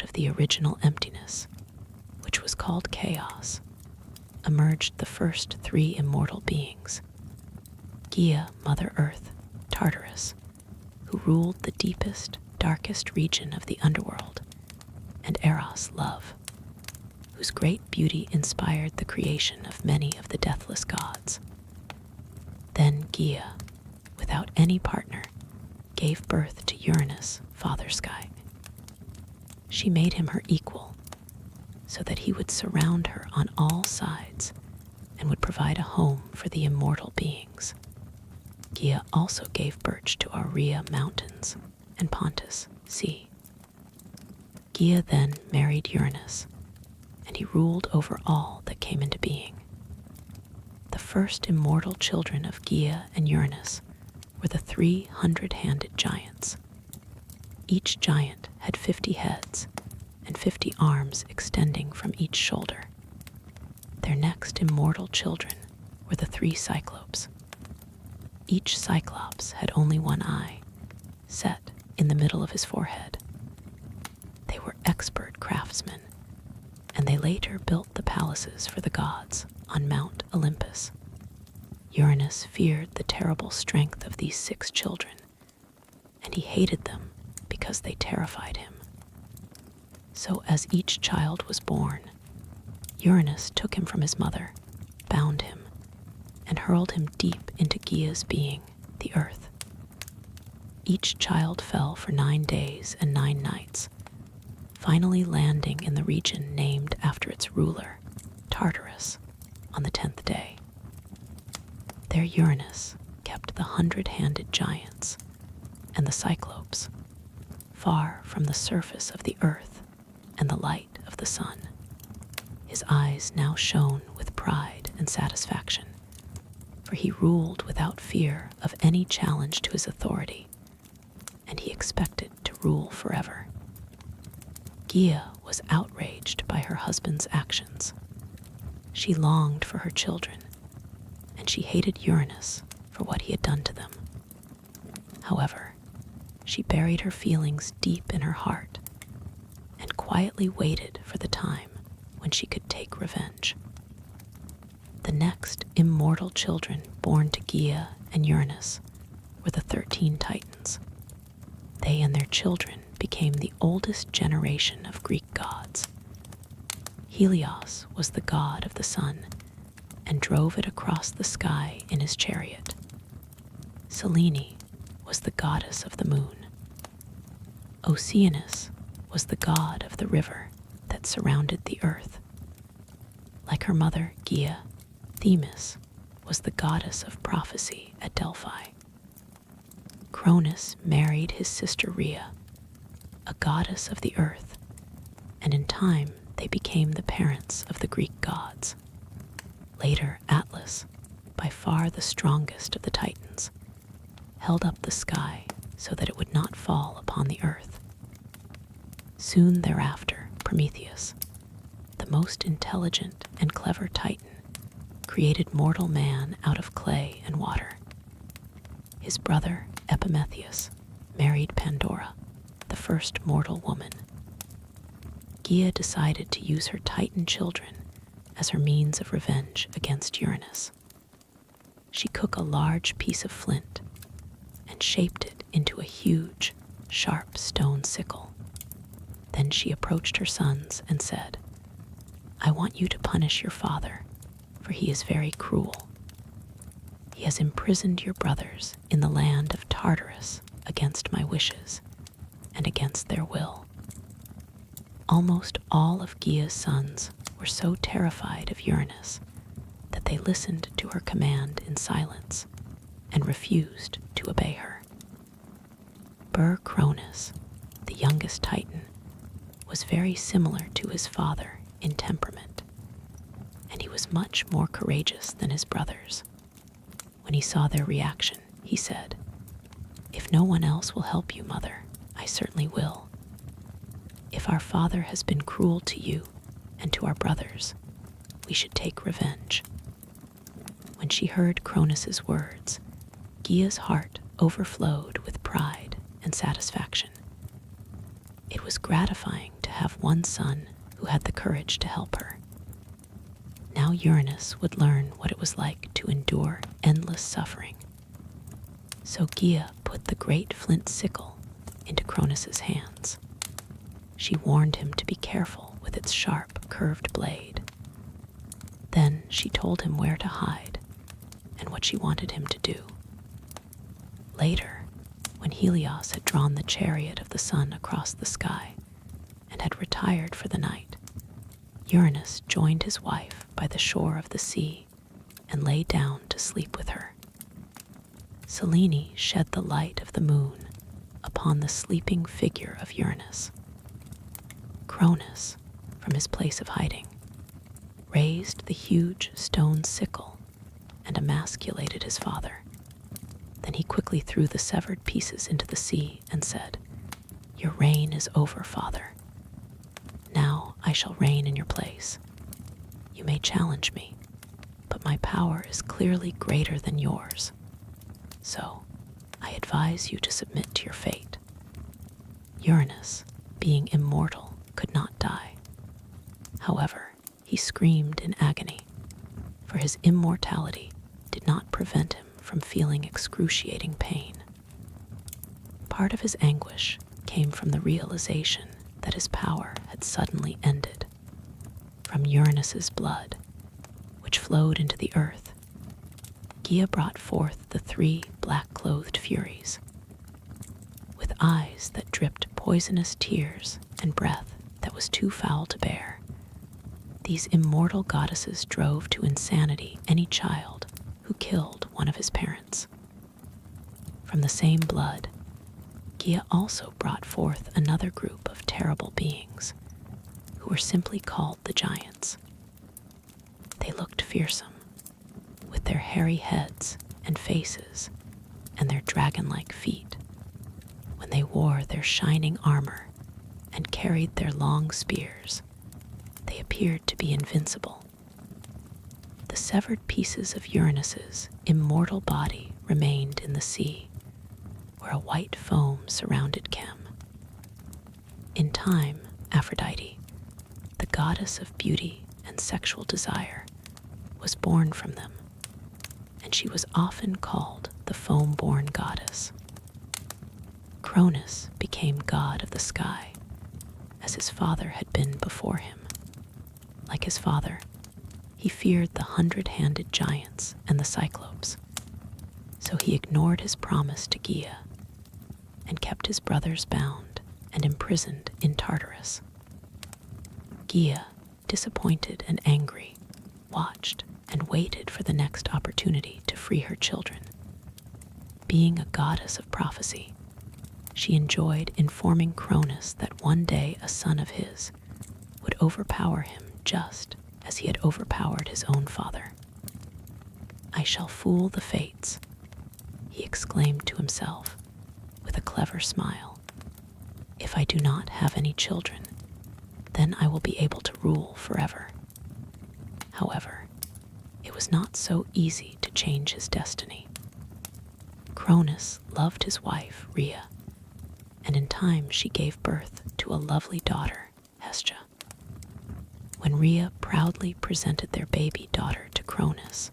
of the original emptiness, which was called Chaos, emerged the first three immortal beings: Gaea, Mother Earth, Tartarus, who ruled the deepest, darkest region of the underworld, and Eros, Love, whose great beauty inspired the creation of many of the deathless gods. Then Gaea, without any partner, gave birth to Uranus, Father Sky. She made him her equal, so that he would surround her on all sides and would provide a home for the immortal beings. Gaea also gave birth to Aurea mountains and Pontus, sea. Gaea then married Uranus, and he ruled over all that came into being. The first immortal children of Gaea and Uranus were the 300-handed giants. Each giant had 50 heads and 50 arms extending from each shoulder. Their next immortal children were the 3 Cyclopes. Each Cyclops had only one eye, set in the middle of his forehead. They were expert craftsmen, and they later built the palaces for the gods on Mount Olympus. Uranus feared the terrible strength of these 6 children, and he hated them because they terrified him. So as each child was born, Uranus took him from his mother, bound him, and hurled him deep into Gaea's being, the earth. Each child fell for 9 days and 9 nights, finally landing in the region named after its ruler, Tartarus, on the 10th day. There Uranus kept the 100-handed giants and the Cyclopes, far from the surface of the earth and the light of the sun. His eyes now shone with pride and satisfaction, for he ruled without fear of any challenge to his authority, and he expected to rule forever. Gaea was outraged by her husband's actions. She longed for her children, and she hated Uranus for what he had done to them. However, she buried her feelings deep in her heart and quietly waited for the time when she could take revenge. The next immortal children born to Gaea and Uranus were the 13 Titans. They and their children became the oldest generation of Greek gods. Helios was the god of the sun and drove it across the sky in his chariot. Selene was the goddess of the moon. Oceanus was the god of the river that surrounded the earth. Like her mother, Gaea, Themis was the goddess of prophecy at Delphi. Cronus married his sister Rhea, a goddess of the earth, and in time they became the parents of the Greek gods. Later, Atlas, by far the strongest of the Titans, held up the sky so that it would not fall upon the earth. Soon thereafter, Prometheus, the most intelligent and clever Titan, created mortal man out of clay and water. His brother, Epimetheus, married Pandora, the first mortal woman. Gaea decided to use her Titan children as her means of revenge against Uranus. She took a large piece of flint and shaped it into a huge, sharp stone sickle. Then she approached her sons and said, "I want you to punish your father, for he is very cruel. He has imprisoned your brothers in the land of Tartarus against my wishes and against their will." Almost all of Gaea's sons were so terrified of Uranus that they listened to her command in silence and refused to obey her. Cronus, the youngest Titan, was very similar to his father in temperament, and he was much more courageous than his brothers. When he saw their reaction, he said, "If no one else will help you, Mother, I certainly will. If our father has been cruel to you and to our brothers, we should take revenge." When she heard Cronus's words, Gaea's heart overflowed with pride and satisfaction. It was gratifying to have one son who had the courage to help her. Now Uranus would learn what it was like to endure endless suffering. So Gaea put the great flint sickle into Cronus's hands. She warned him to be careful with its sharp, curved blade. Then she told him where to hide and what she wanted him to do. Later, when Helios had drawn the chariot of the sun across the sky and had retired for the night, Uranus joined his wife by the shore of the sea and lay down to sleep with her. Selene shed the light of the moon upon the sleeping figure of Uranus. Cronus, from his place of hiding, raised the huge stone sickle and emasculated his father. Then he quickly threw the severed pieces into the sea and said, "Your reign is over, father. Now I shall reign in your place. You may challenge me, but my power is clearly greater than yours. So I advise you to submit to your fate." Uranus, being immortal, could not die. However, he screamed in agony, for his immortality did not prevent him from feeling excruciating pain. Part of his anguish came from the realization that his power had suddenly ended. From Uranus's blood, which flowed into the earth, Gaea brought forth the three black-clothed Furies. With eyes that dripped poisonous tears and breath that was too foul to bear, these immortal goddesses drove to insanity any child who killed one of his parents. From the same blood, Gaea also brought forth another group of terrible beings, who were simply called the Giants. They looked fearsome, with their hairy heads and faces and their dragon-like feet. When they wore their shining armor and carried their long spears, they appeared to be invincible. The severed pieces of Uranus's immortal body remained in the sea, where a white foam surrounded Chem. In time, Aphrodite, the goddess of beauty and sexual desire, was born from them, and she was often called the foam-born goddess. Cronus became god of the sky, as his father had been before him. Like his father, he feared the 100-handed giants and the Cyclopes, so he ignored his promise to Gaea and kept his brothers bound and imprisoned in Tartarus. Gaea, disappointed and angry, watched and waited for the next opportunity to free her children. Being a goddess of prophecy, she enjoyed informing Cronus that one day a son of his would overpower him just as he had overpowered his own father. "I shall fool the fates," he exclaimed to himself with a clever smile. "If I do not have any children, then I will be able to rule forever." However, it was not so easy to change his destiny. Cronus loved his wife, Rhea, and in time she gave birth to a lovely daughter, Hestia. When Rhea proudly presented their baby daughter to Cronus,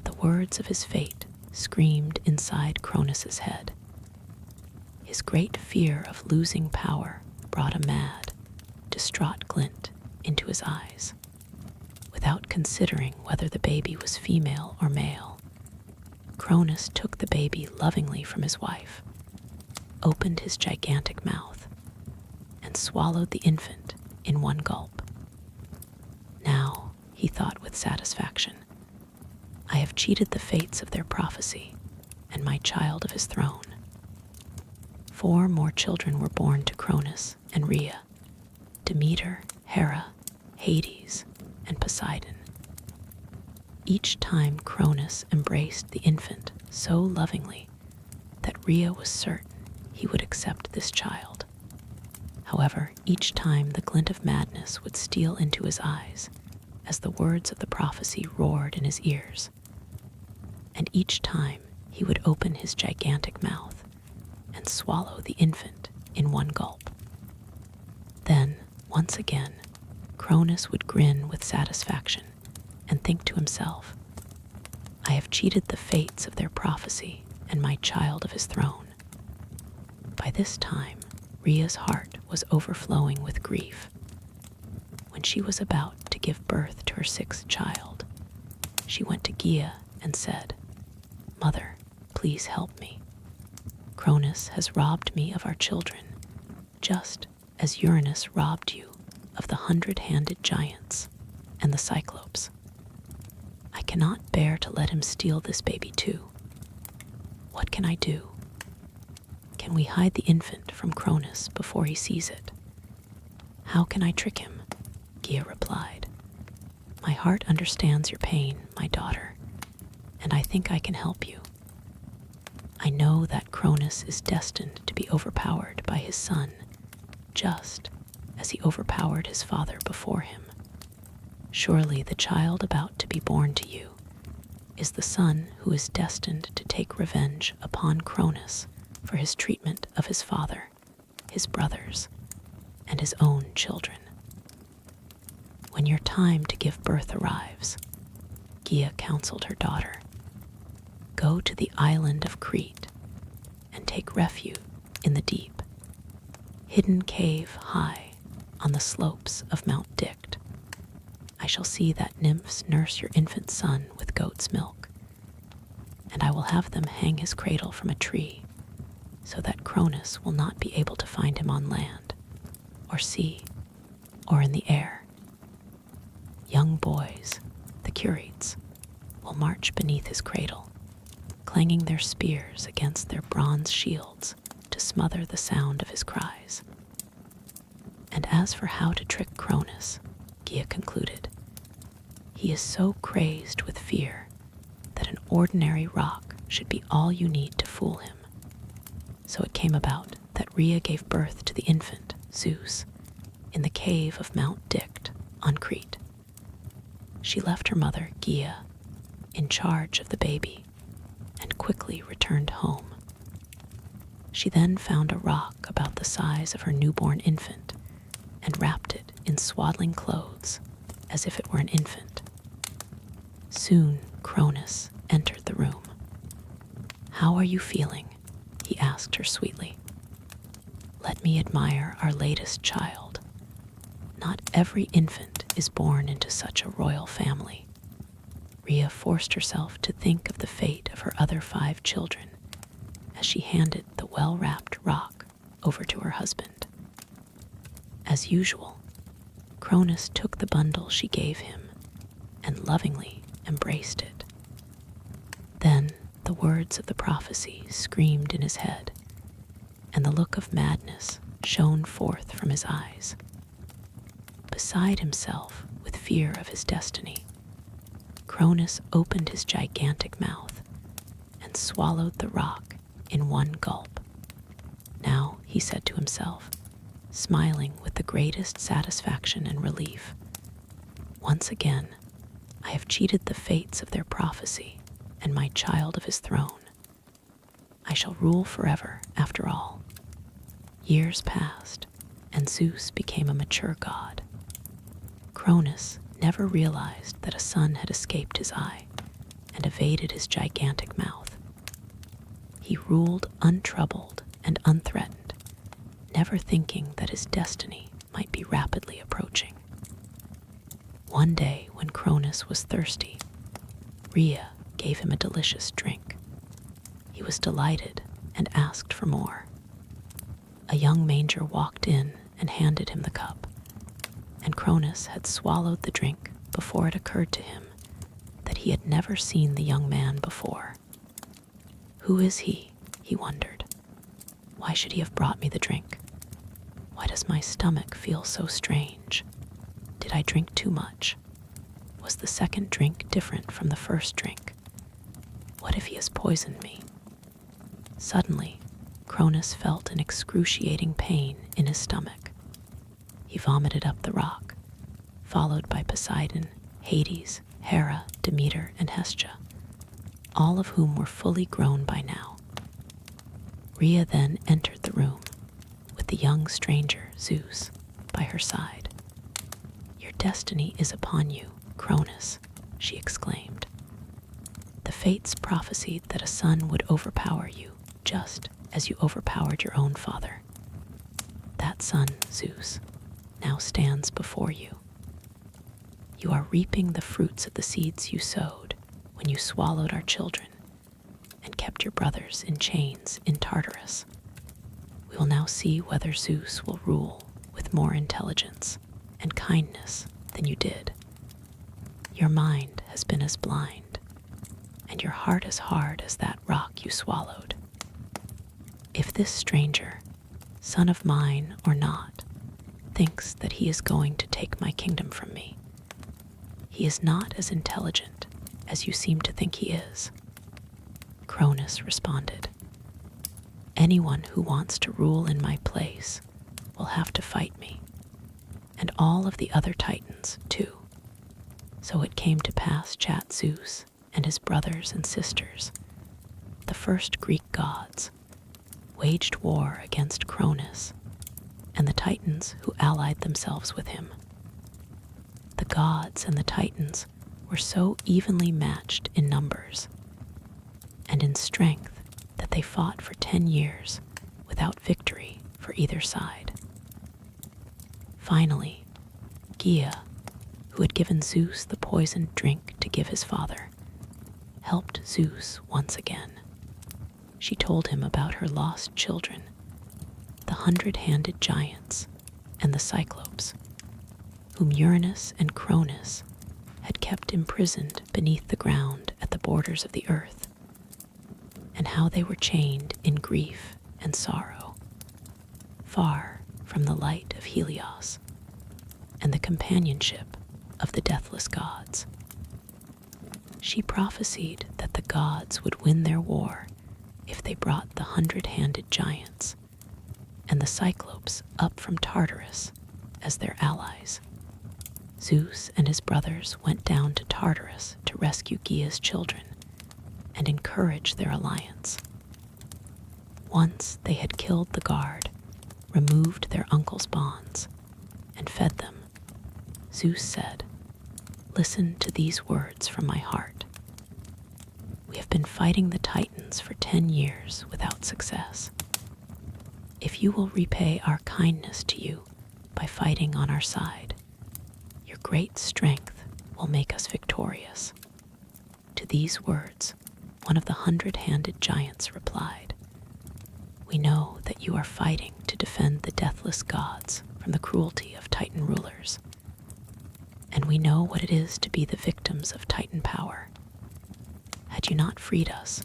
the words of his fate screamed inside Cronus's head. His great fear of losing power brought a mad, distraught glint into his eyes. Without considering whether the baby was female or male, Cronus took the baby lovingly from his wife, opened his gigantic mouth, and swallowed the infant in one gulp. Now, he thought with satisfaction, I have cheated the fates of their prophecy and my child of his throne. 4 more children were born to Cronus and Rhea: Demeter, Hera, Hades, and Poseidon. Each time Cronus embraced the infant so lovingly that Rhea was certain he would accept this child. However, each time the glint of madness would steal into his eyes as the words of the prophecy roared in his ears, and each time he would open his gigantic mouth and swallow the infant in one gulp. Then Once again, Cronus would grin with satisfaction and think to himself, I have cheated the fates of their prophecy and my child of his throne. By this time, Rhea's heart was overflowing with grief. When she was about to give birth to her sixth child, she went to Gaea and said, Mother, please help me. Cronus has robbed me of our children, just as Uranus robbed you of the 100-handed giants and the Cyclopes. I cannot bear to let him steal this baby too. What can I do? Can we hide the infant from Cronus before he sees it? How can I trick him? Gaea replied. My heart understands your pain, my daughter, and I think I can help you. I know that Cronus is destined to be overpowered by his son, just as he overpowered his father before him. Surely the child about to be born to you is the son who is destined to take revenge upon Cronus for his treatment of his father, his brothers, and his own children. When your time to give birth arrives, Gaea counseled her daughter, go to the island of Crete and take refuge in the deep, hidden cave high on the slopes of Mount Dicte. I shall see that nymphs nurse your infant son with goat's milk, and I will have them hang his cradle from a tree so that Cronus will not be able to find him on land, or sea, or in the air. Young boys, the curates, will march beneath his cradle, clanging their spears against their bronze shields to smother the sound of his cries. And as for how to trick Cronus, Gaea concluded, he is so crazed with fear that an ordinary rock should be all you need to fool him. So it came about that Rhea gave birth to the infant, Zeus, in the cave of Mount Dicte on Crete. She left her mother, Gaea, in charge of the baby and quickly returned home. She then found a rock about the size of her newborn infant and wrapped it in swaddling clothes as if it were an infant. Soon Cronus entered the room. How are you feeling? He asked her sweetly. Let me admire our latest child. Not every infant is born into such a royal family. Rhea forced herself to think of the fate of her other 5 children as she handed the well-wrapped rock over to her husband. As usual, Cronus took the bundle she gave him and lovingly embraced it. Then the words of the prophecy screamed in his head, and the look of madness shone forth from his eyes. Beside himself with fear of his destiny, Cronus opened his gigantic mouth and swallowed the rock in one gulp. Now, he said to himself, smiling with the greatest satisfaction and relief, once again, I have cheated the fates of their prophecy and my child of his throne. I shall rule forever after all. Years passed, and Zeus became a mature god. Cronus never realized that a son had escaped his eye and evaded his gigantic mouth. He ruled untroubled and unthreatened, never thinking that his destiny might be rapidly approaching. One day, when Cronus was thirsty, Rhea gave him a delicious drink. He was delighted and asked for more. A young manger walked in and handed him the cup, and Cronus had swallowed the drink before it occurred to him that he had never seen the young man before. Who is he? He wondered. Why should he have brought me the drink? Why does my stomach feel so strange? Did I drink too much? Was the second drink different from the first drink? What if he has poisoned me? Suddenly, Cronus felt an excruciating pain in his stomach. He vomited up the rock, followed by Poseidon, Hades, Hera, Demeter, and Hestia, all of whom were fully grown by now. Rhea then entered the room, with the young stranger, Zeus, by her side. destiny is upon you, Cronus," she exclaimed. "The fates prophesied that a son would overpower you, just as you overpowered your own father. That son, Zeus, now stands before you. You are reaping the fruits of the seeds you sowed when you swallowed our children and kept your brothers in chains in Tartarus. We will now see whether Zeus will rule with more intelligence and kindness than you did. Your mind has been as blind, and your heart as hard as that rock you swallowed. If this stranger, son of mine or not, thinks that he is going to take my kingdom from me, he is not as intelligent as you seem to think he is." Cronus responded, "Anyone who wants to rule in my place will have to fight me, and all of the other Titans, too." So it came to pass Zeus and his brothers and sisters, the first Greek gods, waged war against Cronus and the Titans who allied themselves with him. The gods and the Titans were so evenly matched in numbers and in strength that they fought for 10 years without victory for either side. Finally, Gaea, who had given Zeus the poisoned drink to give his father, helped Zeus once again. She told him about her lost children, the 100-handed giants and the Cyclopes, whom Uranus and Cronus had kept imprisoned beneath the ground at the borders of the earth, and how they were chained in grief and sorrow, far from the light of Helios and the companionship of the deathless gods. She prophesied that the gods would win their war if they brought the 100-handed giants and the Cyclopes up from Tartarus as their allies. Zeus and his brothers went down to Tartarus to rescue Gaea's children and encourage their alliance. Once they had killed the guard, removed their uncle's bonds, and fed them, Zeus said, "Listen to these words from my heart. We have been fighting the Titans for 10 years without success. If you will repay our kindness to you by fighting on our side, your great strength will make us victorious." To these words, one of the 100-handed giants replied, "We know that you are fighting to defend the deathless gods from the cruelty of Titan rulers, and we know what it is to be the victims of Titan power. Had you not freed us,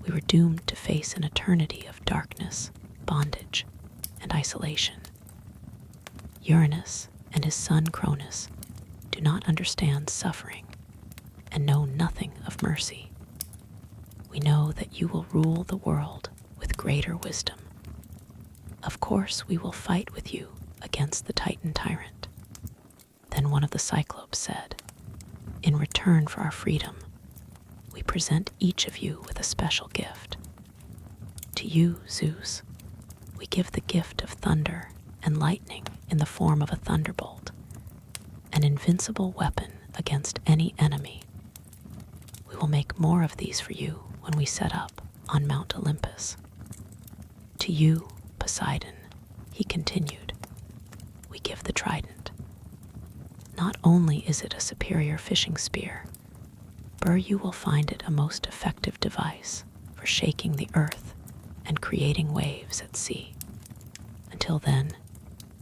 we were doomed to face an eternity of darkness, bondage, and isolation. Uranus and his son Cronus do not understand suffering and know nothing of mercy. We know that you will rule the world with greater wisdom. Of course, we will fight with you against the Titan tyrant." Then one of the Cyclopes said, "In return for our freedom, we present each of you with a special gift. To you, Zeus, we give the gift of thunder and lightning in the form of a thunderbolt, an invincible weapon against any enemy. We will make more of these for you when we set up on Mount Olympus. To you, Poseidon," he continued, "we give the trident. Not only is it a superior fishing spear, but you will find it a most effective device for shaking the earth and creating waves at sea. Until then,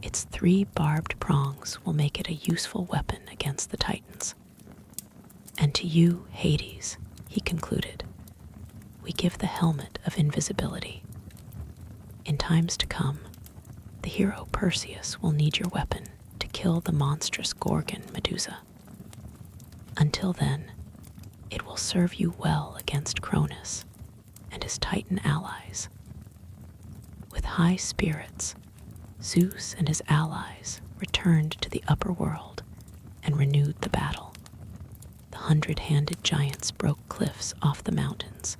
its 3 barbed prongs will make it a useful weapon against the Titans. And to you, Hades," he concluded, "we give the helmet of invisibility. In times to come, the hero Perseus will need your weapon to kill the monstrous Gorgon Medusa. Until then, it will serve you well against Cronus and his Titan allies." With high spirits, Zeus and his allies returned to the upper world and renewed the battle. The 100-handed giants broke cliffs off the mountains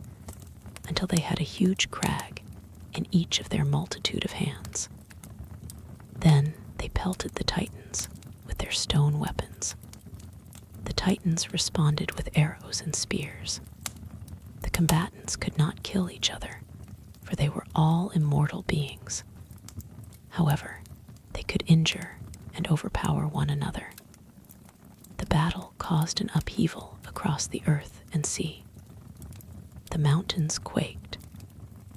until they had a huge crag in each of their multitude of hands. Then they pelted the Titans with their their stone weapons. The Titans responded with arrows and spears. The combatants could not kill each other, for they were all immortal beings. However, they could injure and overpower one another. The battle caused an upheaval across the earth and sea. The mountains quaked,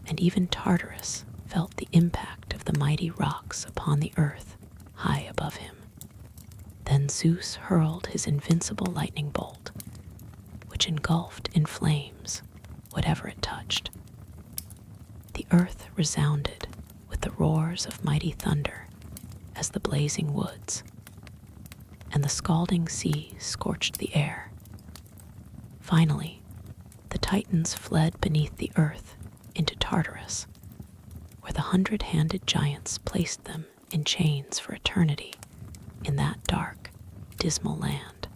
and even Tartarus felt the impact of the mighty rocks upon the earth high above him. Then Zeus hurled his invincible lightning bolt, which engulfed in flames whatever it touched. The earth resounded with the roars of mighty thunder as the blazing woods, and the scalding sea scorched the air. Finally, the Titans fled beneath the earth into Tartarus, where the 100-handed giants placed them in chains for eternity in that dark, dismal land.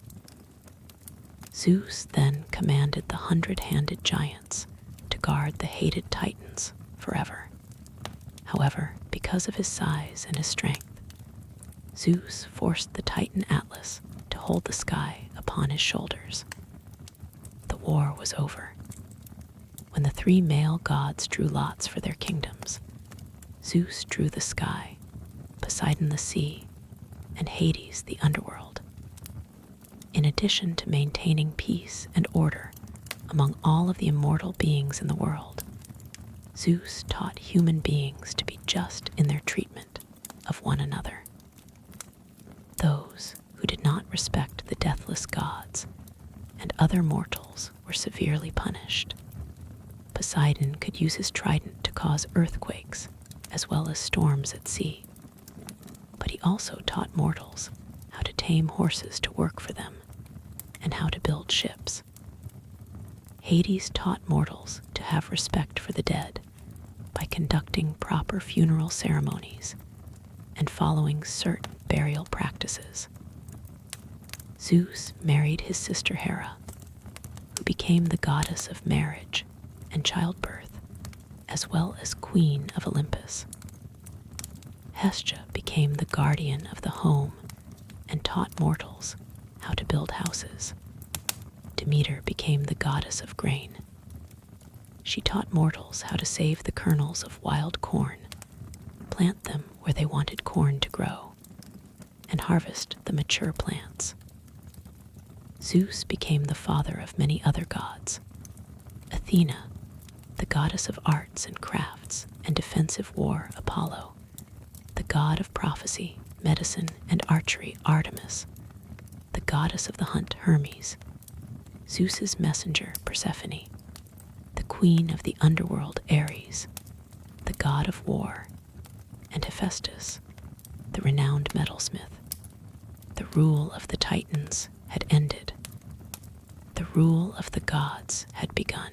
Zeus then commanded the 100-handed giants to guard the hated Titans forever. However, because of his size and his strength, Zeus forced the Titan Atlas to hold the sky upon his shoulders. The war was over. When the 3 male gods drew lots for their kingdoms, Zeus drew the sky, Poseidon the sea, and Hades the underworld. In addition to maintaining peace and order among all of the immortal beings in the world, Zeus taught human beings to be just in their treatment of one another. Those who did not respect the deathless gods and other mortals were severely punished. Poseidon could use his trident to cause earthquakes as well as storms at sea, but he also taught mortals how to tame horses to work for them and how to build ships. Hades taught mortals to have respect for the dead by conducting proper funeral ceremonies and following certain burial practices. Zeus married his sister Hera, who became the goddess of marriage and childbirth, as well as queen of Olympus. Hestia became the guardian of the home and taught mortals how to build houses. Demeter became the goddess of grain. She taught mortals how to save the kernels of wild corn, plant them where they wanted corn to grow, and harvest the mature plants. Zeus became the father of many other gods. Athena, the goddess of arts and crafts and defensive war, Apollo, the god of prophecy, medicine, and archery, Artemis, the goddess of the hunt, Hermes, Zeus's messenger, Persephone, the queen of the underworld, Ares, the god of war, and Hephaestus, the renowned metalsmith. The rule of the Titans had ended. The rule of the gods had begun.